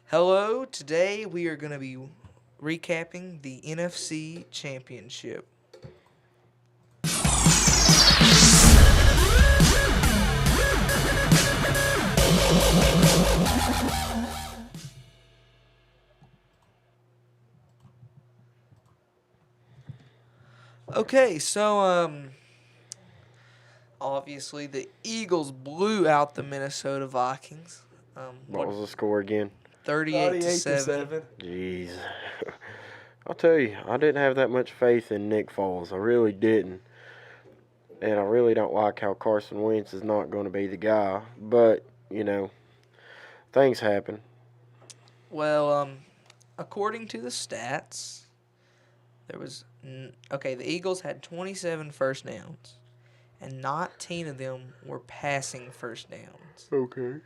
Hello, today we are going to be recapping the NFC Championship. Okay, obviously the Eagles blew out the Minnesota Vikings. What was the score again? 38 to 7. 7. Jeez. I'll tell you, I didn't have that much faith in Nick Foles. I really didn't. And I really don't like how Carson Wentz is not going to be the guy. But, things happen. Well, according to the stats, the Eagles had 27 first downs, and 19 of them were passing first downs. Okay.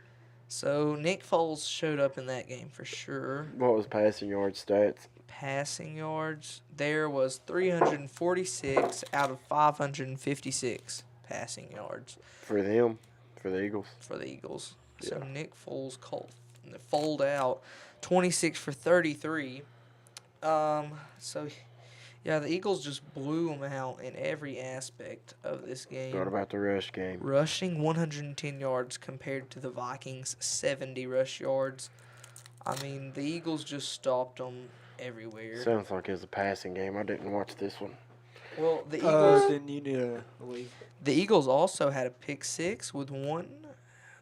So Nick Foles showed up in that game for sure. What was passing yard stats? Passing yards, there was 346 out of 556 passing yards For them? For the Eagles? for the Eagles. Yeah. So Nick Foles fold out 26 for 33. The Eagles just blew them out in every aspect of this game. What about the rush game? Rushing 110 yards compared to the Vikings' 70 rush yards. I mean, the Eagles just stopped them everywhere. Sounds like it was a passing game. I didn't watch this one. Well, the Eagles. Then you need to leave. The Eagles also had a pick six with one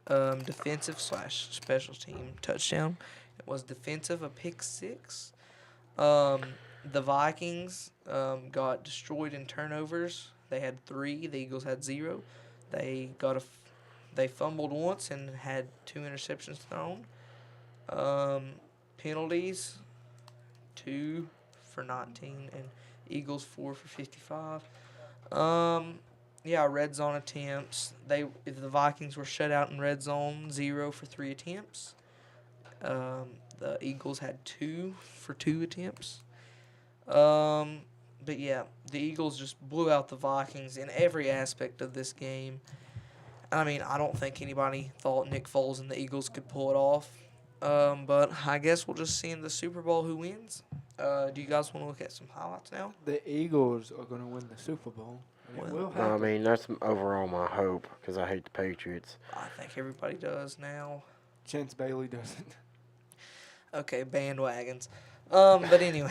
defensive/special team touchdown. It was defensive, a pick six. The Vikings got destroyed in turnovers. They had 3. The Eagles had 0. They fumbled once and had 2 interceptions thrown. Penalties, 2 for 19, and Eagles 4 for 55. Red zone attempts. The Vikings were shut out in red zone, 0 for 3 attempts. The Eagles had 2 for 2 attempts. The Eagles just blew out the Vikings in every aspect of this game. I mean, I don't think anybody thought Nick Foles and the Eagles could pull it off. But I guess we'll just see in the Super Bowl who wins. Do you guys want to look at some highlights now? The Eagles are going to win the Super Bowl. And it will happen. I mean, that's overall my hope because I hate the Patriots. I think everybody does now. Chance Bailey doesn't. Okay, bandwagons. But anyways.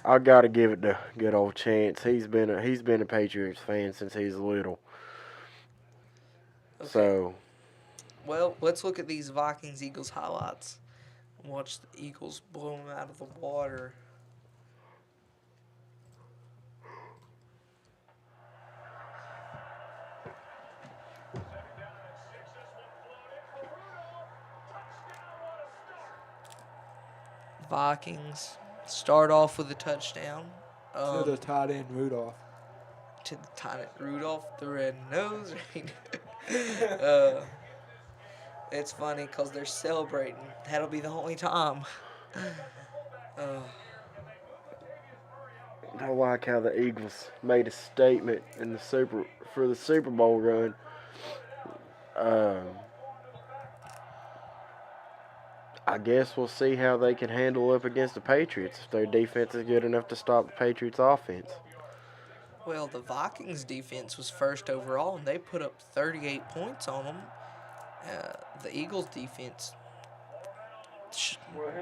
I gotta give it to good old Chance. He's been a Patriots fan since he's little. Okay. So. Well, let's look at these Vikings-Eagles highlights. Watch the Eagles blow them out of the water. Vikings start off with a touchdown. To the tight end, Rudolph. To the tight end, Rudolph, the red nose. It's funny because they're celebrating. That'll be the only time. I like how the Eagles made a statement in the Super Bowl run. I guess we'll see how they can handle up against the Patriots if their defense is good enough to stop the Patriots' offense. Well, the Vikings' defense was first overall, and they put up 38 points on them. The Eagles' defense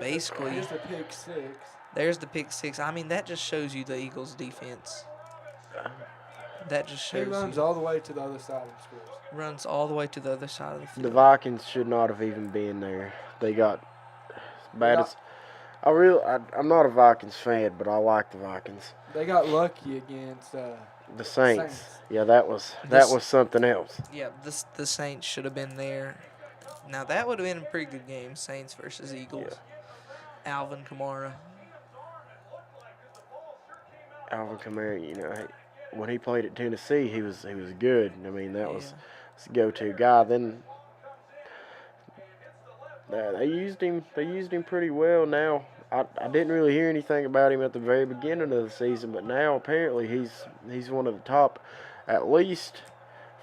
basically. Here's the pick six. There's the pick six. I mean, that just shows you the Eagles' defense. That just shows He runs all the way to the other side and scores. Runs all the way to the other side of the field. The Vikings should not have even been there. They got bad as. I'm not a Vikings fan, but I like the Vikings. They got lucky against The Saints. Yeah, that was something else. Yeah, the Saints should have been there. Now that would have been a pretty good game, Saints versus Eagles. Yeah. Alvin Kamara. Alvin Kamara, when he played at Tennessee, he was good. I mean, that was his go-to guy. Then they used him pretty well. Now I didn't really hear anything about him at the very beginning of the season, but now apparently he's one of the top, at least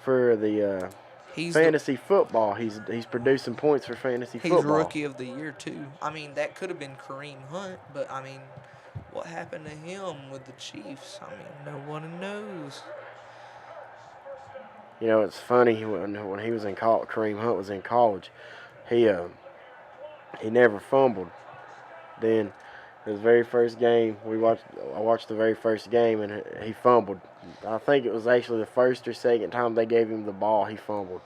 for the He's fantasy football. He's producing points for fantasy he's football. rookie of the year too. I mean, that could have been Kareem Hunt, but I mean, what happened to him with the Chiefs? I mean, no one knows. You know, it's funny when he was in college. Kareem Hunt was in college. He never fumbled. Then his very first game, I watched the very first game, and he fumbled. I think it was actually the first or second time they gave him the ball, he fumbled.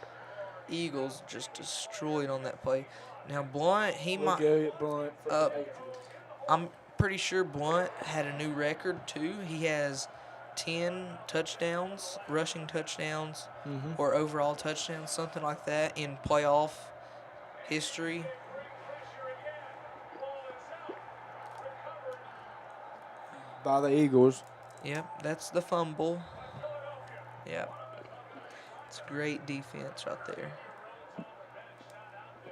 Eagles just destroyed on that play. Now Blunt, he Look might. at Blunt for the Uh, Patriots. I'm pretty sure Blunt had a new record too. He has 10 touchdowns, rushing touchdowns, or overall touchdowns, something like that in playoff history. By the Eagles. Yep, that's the fumble. Yep. It's great defense right there.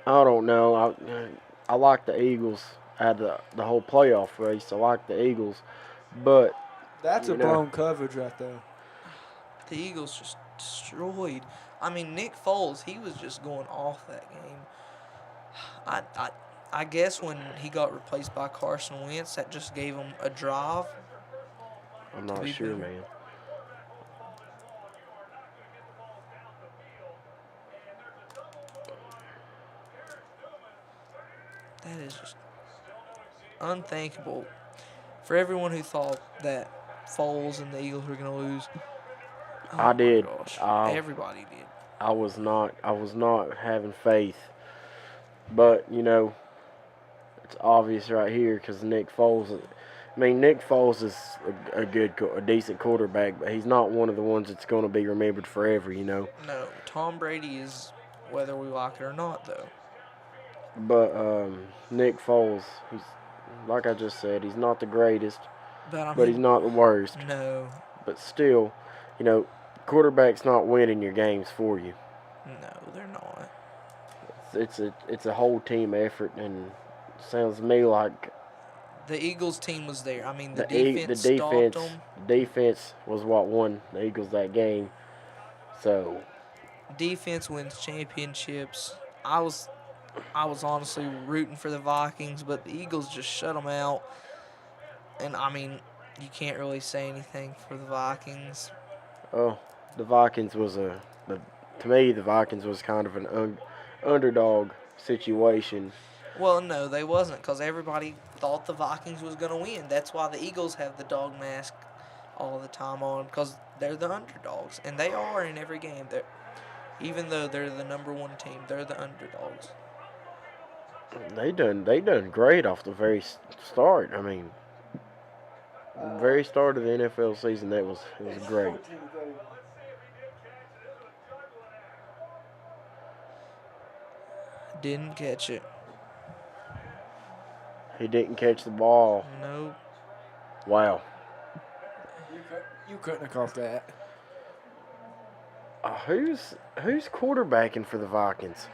I don't know. I like the Eagles out of the whole playoff race. I like the Eagles, but That's a you know, blown coverage right there. The Eagles just destroyed. I mean, Nick Foles, he was just going off that game. I guess when he got replaced by Carson Wentz, that just gave him a drive. I'm not sure, man. That is just unthinkable. For everyone who thought that Foles and the Eagles were going to lose, I did. Gosh, everybody did. I was not having faith, but you know, it's obvious right here because Nick Foles. I mean, Nick Foles is a decent quarterback, but he's not one of the ones that's going to be remembered forever. You know. No, Tom Brady is, whether we like it or not, though. But Nick Foles, he's like I just said, he's not the greatest, but he's not the worst. No. But still, you know, quarterback's not winning your games for you. No, they're not. It's a whole team effort, and it sounds to me like the Eagles team was there. I mean, the defense stopped them. The defense was what won the Eagles that game. So defense wins championships. I was honestly rooting for the Vikings, but the Eagles just shut them out. And I mean, you can't really say anything for the Vikings. Oh, the Vikings was to me the Vikings was kind of an underdog situation. Well, no, they wasn't, because everybody thought the Vikings was going to win. That's why the Eagles have the dog mask all the time on, because they're the underdogs, and they are in every game. Even though they're the number one team, they're the underdogs. They done great off the very start. I mean, very start of the NFL season, it was great. Didn't catch it. He didn't catch the ball. Nope. Wow. You couldn't have caught that. Who's quarterbacking for the Vikings?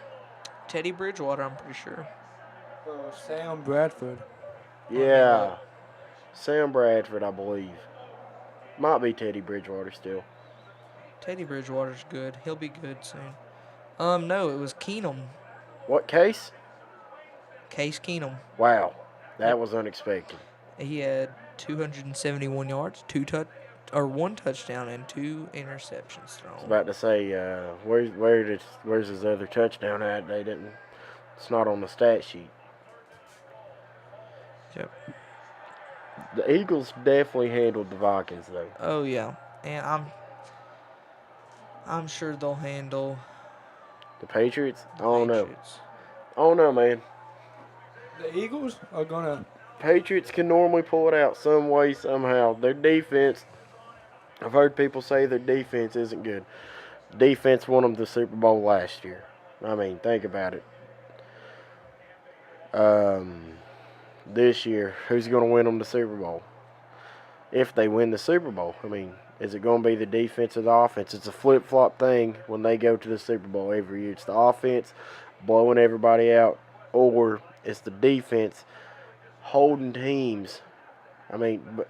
Teddy Bridgewater, I'm pretty sure. Sam Bradford. Yeah. Sam Bradford, I believe. Might be Teddy Bridgewater still. Teddy Bridgewater's good. He'll be good soon. No, it was Keenum. What Case? Case Keenum. Wow. That was unexpected. He had 271 yards, one touchdown, and 2 interceptions thrown. I was about to say, where's his other touchdown at? They didn't. It's not on the stat sheet. Yep. The Eagles definitely handled the Vikings though. Oh yeah, and I'm sure they'll handle the Patriots. I don't know, man. The Eagles are gonna. Patriots can normally pull it out some way, somehow. Their defense, I've heard people say their defense isn't good. Defense won them the Super Bowl last year. I mean, think about it. This year, who's going to win them the Super Bowl? If they win the Super Bowl, I mean, is it going to be the defense or the offense? It's a flip-flop thing when they go to the Super Bowl every year. It's the offense blowing everybody out, or it's the defense holding teams. I mean, but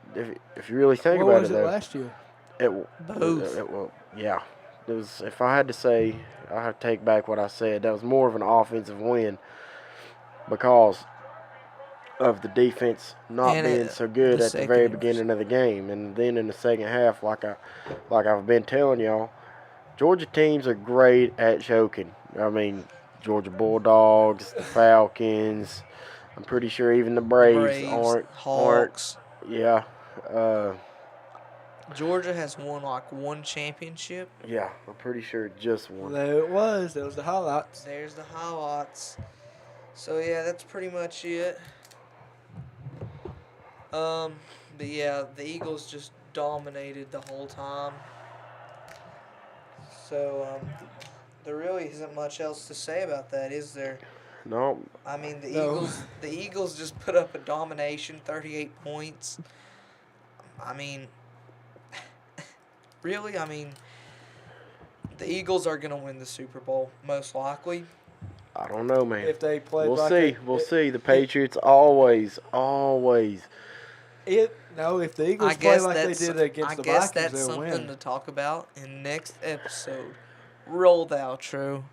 if you really think about it, though. What was it last year? Both. Yeah. It was, if I had to say, I have to take back what I said. That was more of an offensive win because of the defense not And being so good the at the very secondary. beginning of the game, and then in the second half, like I've been telling y'all, Georgia teams are great at choking. I mean, Georgia Bulldogs, the Falcons. I'm pretty sure even the Braves Braves, aren't. Hawks. Yeah. Georgia has won like one championship. Yeah, I'm pretty sure just one. There it was. There was the highlights. There's the highlights. So yeah, that's pretty much it. But yeah, the Eagles just dominated the whole time. So there really isn't much else to say about that, is there? No, I mean, No. The Eagles just put up a domination, 38 points. I mean, really, I mean, the Eagles are going to win the Super Bowl, most likely. I don't know, man. If they played We'll like see. We'll see. The Patriots always. if the Eagles play like they did against the Vikings, that's they'll something win. to talk about in next episode. Roll the outro.